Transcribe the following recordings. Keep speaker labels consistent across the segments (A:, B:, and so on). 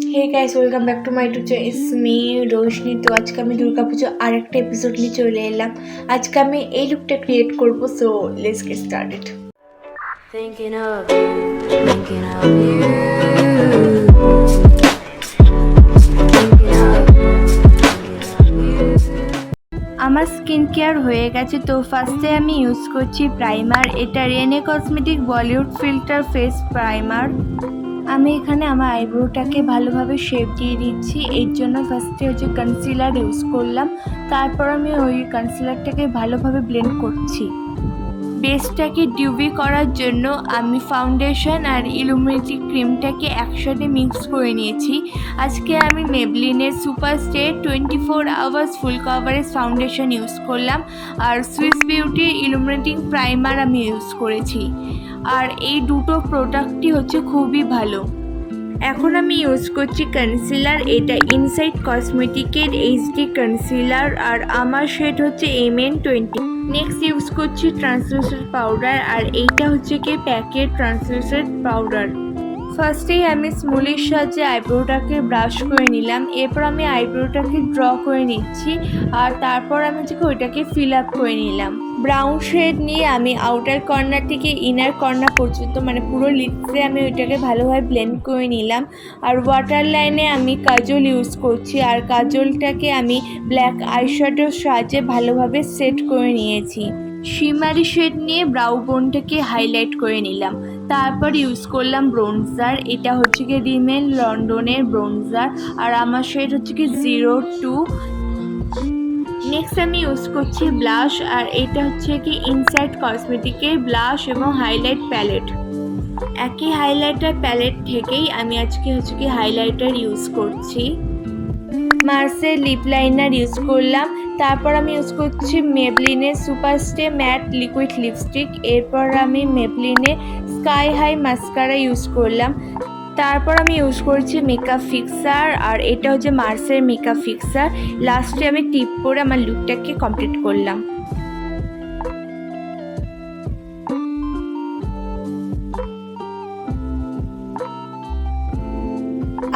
A: Hey guys welcome back to my YouTube channel it's me Roshni. तो आज का मैं दुर्गा पूजा আরেকটা এপিসোড নিয়ে চলে এলাম। আজকে আমি এই লুকটা ক্রিয়েট করব, so let's get started. Thinking of you. আমার স্কিন কেয়ার হয়ে গেছে। তো ফার্স্টে আমি ইউজ করছি প্রাইমার। এটা Renee cosmetic Bollywood filter face primer. আমি এখানে আমার আইব্রোটাকে ভালোভাবে শেপ দিয়ে দিচ্ছি। এর জন্য ফার্স্টে কনসিলার ইউজ করলাম। তারপর আমি ওই কনসিলারটাকে ভালোভাবে ব্লেন্ড করছি। বেসটাকে ডিউবি করার জন্য আমি ফাউন্ডেশন আর ইলুমিনেটিং ক্রিমটাকে একসাথে মিক্স করে নিয়েছি। আজকে আমি মেবলিনের super stay 24 hours full coverage foundation use করলাম, আর সুইস বিউটির ইলুমিনেটিং প্রাইমার আমি ইউজ করেছি। আর এই দুটো প্রোডাক্টই খুবই ভালো। এখন আমি ইউজ করছি কনসিলার। এটা ইনসাইড কসমেটিকের এইচডি কনসিলার, আর আমার শেড MN20। নেক্সট ইউজ করছি ট্রান্সলুসেন্ট পাউডার, আর এইটা কি প্যাকের ট্রান্সলুসেন্ট পাউডার। ফার্স্টেই আমি স্মুলির সাহায্যে আইব্রোটাকে ব্রাশ করে নিলাম। এরপর আমি আইব্রোটাকে ড্র করে নিচ্ছি, আর তারপর আমি ওইটাকে ফিল আপ করে নিলাম। ব্রাউন শেড নিয়ে আমি আউটার কর্নার থেকে ইনার কর্নার পর্যন্ত পুরো লিপসে আমি ওইটাকে ভালোভাবে ব্লেন্ড করে নিলাম। আর ওয়াটার লাইনে আমি কাজল ইউজ করছি, আর কাজলটাকে আমি ব্ল্যাক আইশ্যাডোর সাহায্যে ভালোভাবে সেট করে নিয়েছি। শিমারি শেড নিয়ে ব্রাউ বোনটাকে হাইলাইট করে নিলাম। তারপর ইউজ করলাম ব্রোনজার। এটা রিমেল লন্ডনের ব্রোনজার, আর আমার শেড 02। নেক্সট আমি ইউজ করছি ব্লাশ, আর এটা ইনসাইড কসমেটিকের ব্লাশ এবং হাইলাইট প্যালেট। একই হাইলাইটার প্যালেট থেকেই আমি আজকে হাইলাইটার ইউজ করছি। মার্সের লিপ লাইনার ইউজ করলাম। তারপর আমি ইউজ করছি মেবলিনের super stay matte liquid lipstick. এরপর আমি মেবলিনের স্কাই হাই মাস্কারা ইউজ করলাম। তারপর আমি ইউজ করছি মেকআপ ফিক্সার, আর এটা মার্সের মেকআপ ফিক্সার। লাস্টে আমি টিপ করে আমার লুকটাকে কমপ্লিট করলাম।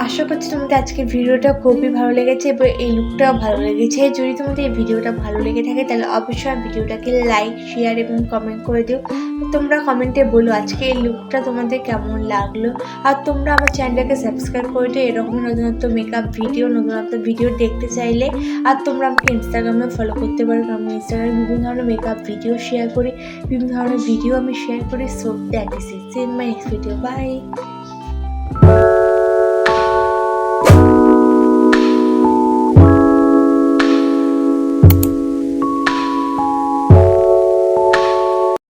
A: আশা করছি তোমাদের আজকের ভিডিওটা খুবই ভালো লেগেছে এবং এই লুকটাও ভালো লেগেছে। যদি তোমাদের এই ভিডিওটা ভালো লেগে থাকে তাহলে অবশ্যই ভিডিওটাকে লাইক, শেয়ার এবং কমেন্ট করে দিও। তোমরা কমেন্টে বলো আজকে এই লুকটা তোমাদের কেমন লাগলো। আর তোমরা আমার চ্যানেলটাকে সাবস্ক্রাইব করে দিও এরকম নতুনত্ব মেকআপ ভিডিও, নতুনত্ব ভিডিও দেখতে চাইলে। আর তোমরা আমাকে ইনস্টাগ্রামে ফলো করতে পারো, কারণ আমি ইনস্টাগ্রামে বিভিন্ন ধরনের মেকআপ ভিডিও শেয়ার করি, বিভিন্ন ধরনের ভিডিও আমি শেয়ার করি। So that is it in my next video. By.